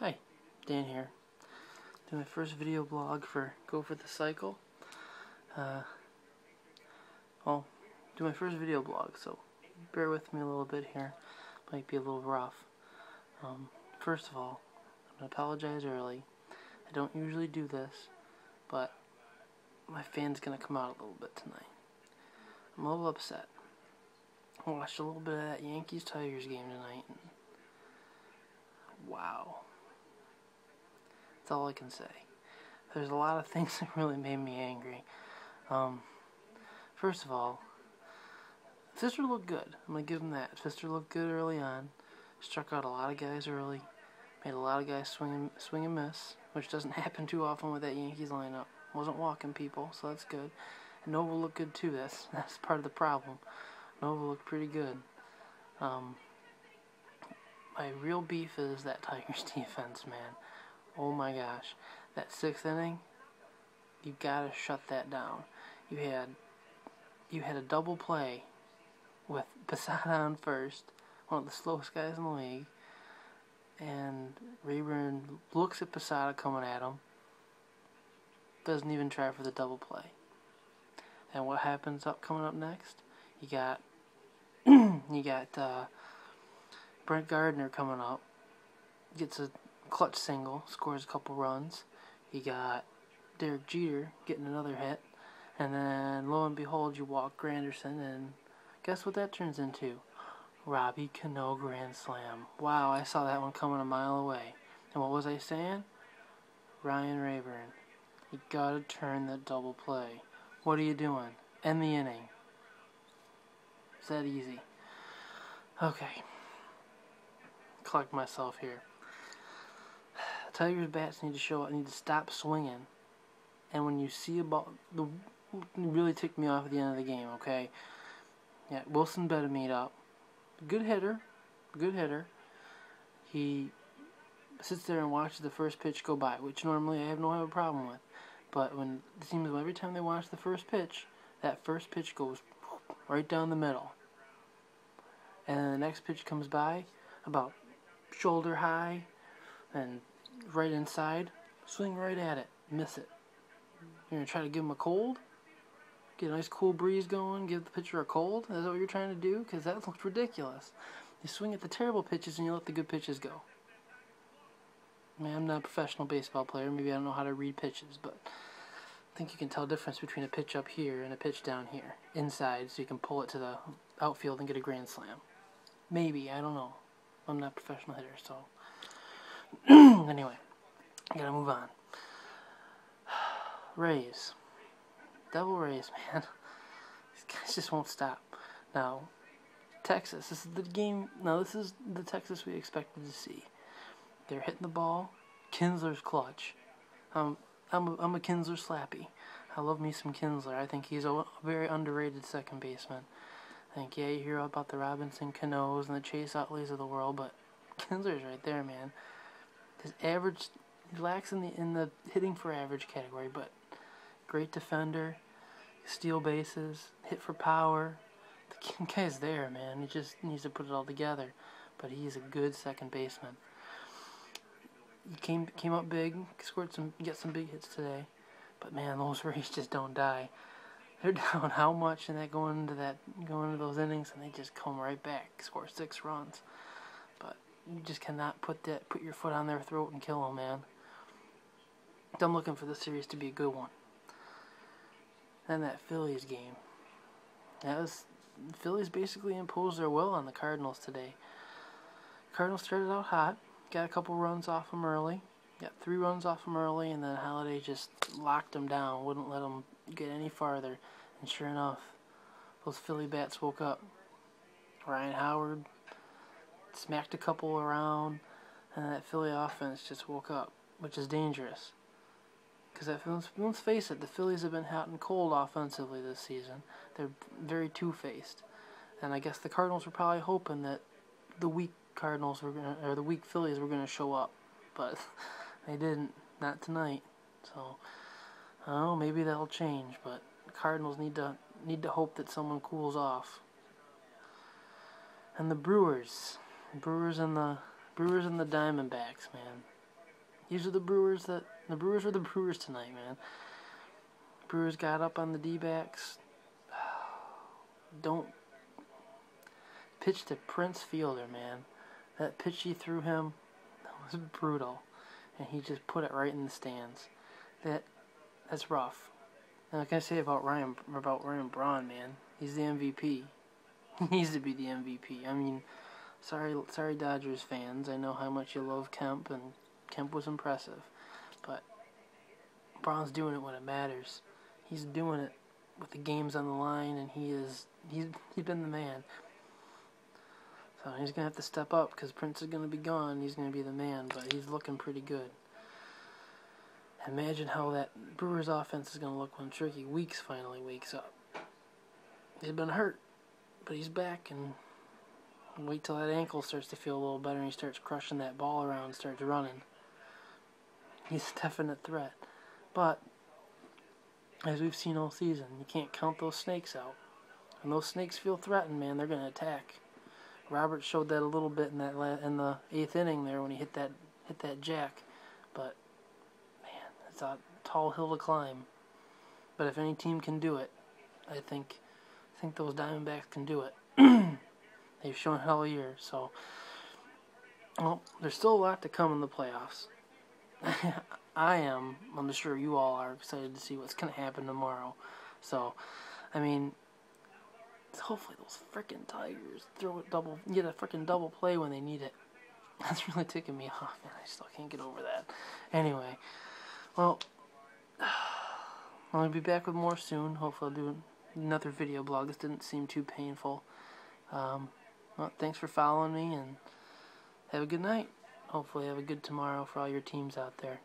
Hi, Dan here. Doing my first video blog for Go For The Cycle. Do my first video blog, so bear with me a little bit here. Might be a little rough. First of all, I'm going to apologize early. I don't usually do this, but my fan's going to come out a little bit tonight. I'm a little upset. I watched a little bit of that Yankees-Tigers game tonight, and wow. That's all I can say. There's a lot of things that really made me angry. First of all, Fister looked good. I'm going to give him that. Fister looked good early on. Struck out a lot of guys early. Made a lot of guys swing and miss, which doesn't happen too often with that Yankees lineup. Wasn't walking people, so that's good. And Nova looked good too. That's part of the problem. Nova looked pretty good. My real beef is that Tigers defense, man. Oh my gosh. That sixth inning, you gotta shut that down. You had a double play with Posada on first, one of the slowest guys in the league, and Rayburn looks at Posada coming at him, doesn't even try for the double play. And what happens coming up next? You got Brent Gardner coming up, gets a clutch single, scores a couple runs. You got Derek Jeter getting another hit, and then lo and behold, you walk Granderson, and guess what that turns into? Robbie Cano grand slam. Wow, I saw that one coming a mile away. And what was I saying? Ryan Rayburn, you gotta turn that double play. What are you doing? End the inning. It's that easy. Okay. Collect myself here. Tigers bats need to show up, need to stop swinging. And when you see a ball, it really ticked me off at the end of the game, okay? Yeah, Wilson Betemit up. Good hitter. He sits there and watches the first pitch go by, which normally I have no problem with. But when it seems every time they watch the first pitch, that first pitch goes right down the middle. And then the next pitch comes by about shoulder high and right inside. Swing right at it. Miss it. You're going to try to give him a cold? Get a nice cool breeze going, give the pitcher a cold? Is that what you're trying to do? Because that looks ridiculous. You swing at the terrible pitches and you let the good pitches go. I mean, I'm not a professional baseball player. Maybe I don't know how to read pitches, but I think you can tell the difference between a pitch up here and a pitch down here. Inside, so you can pull it to the outfield and get a grand slam. Maybe, I don't know. I'm not a professional hitter, so... Anyway, I gotta move on. Rays. Devil Rays, man. These guys just won't stop. Now, Texas. This is the game. Now, this is the Texas we expected to see. They're hitting the ball. Kinsler's clutch. I'm a Kinsler slappy. I love me some Kinsler. I think he's a very underrated second baseman. I think, yeah, you hear about the Robinson Canos and the Chase Utleys of the world, but Kinsler's right there, man. His average, he lacks in the hitting for average category, but great defender, steal bases, hit for power. The guy's there, man. He just needs to put it all together. But he's a good second baseman. He came up big, get some big hits today. But man, those Rays just don't die. They're down how much, and that going into those innings, and they just come right back, score 6 runs. But you just cannot put your foot on their throat and kill them, man. I'm looking for the series to be a good one. Then that Phillies game. The Phillies basically imposed their will on the Cardinals today. Cardinals started out hot, got a couple runs off them early, got 3 runs off them early, and then Holiday just locked them down, wouldn't let them get any farther. And sure enough, those Philly bats woke up. Ryan Howard smacked a couple around, and that Philly offense just woke up, which is dangerous. Because let's face it, the Phillies have been hot and cold offensively this season. They're very two-faced. And I guess the Cardinals were probably hoping that the weak the weak Phillies were going to show up. But they didn't. Not tonight. So, I don't know, maybe that'll change. But the Cardinals need to hope that someone cools off. And the Brewers and the Diamondbacks, man. These are the Brewers that the Brewers are the Brewers tonight, man. Brewers got up on the D-backs. Don't pitch to Prince Fielder, man. That pitch he threw him, that was brutal, and he just put it right in the stands. That's rough. And like I say about Ryan Braun, man, he's the MVP. He needs to be the MVP. I mean, sorry Dodgers fans. I know how much you love Kemp, and Kemp was impressive, but Braun's doing it when it matters. He's doing it with the games on the line, and he's been the man. So he's gonna have to step up because Prince is gonna be gone. He's gonna be the man, but he's looking pretty good. Imagine how that Brewers offense is gonna look when Tricky Weeks finally wakes up. He's been hurt, but he's back, and wait till that ankle starts to feel a little better and he starts crushing that ball around and starts running. He's a definite threat. But as we've seen all season, you can't count those snakes out. When those snakes feel threatened, man, they're gonna attack. Robert showed that a little bit in the 8th inning there when he hit that jack, but man, it's a tall hill to climb. But if any team can do it, I think those Diamondbacks can do it. They've shown it all year, so well, there's still a lot to come in the playoffs. I'm sure you all are excited to see what's going to happen tomorrow. So, I mean, hopefully those frickin' Tigers get a frickin' double play when they need it. That's really ticking me off, man. I still can't get over that. Anyway, well, I'll be back with more soon. Hopefully I'll do another video blog. This didn't seem too painful. Well, thanks for following me, and have a good night. Hopefully have a good tomorrow for all your teams out there.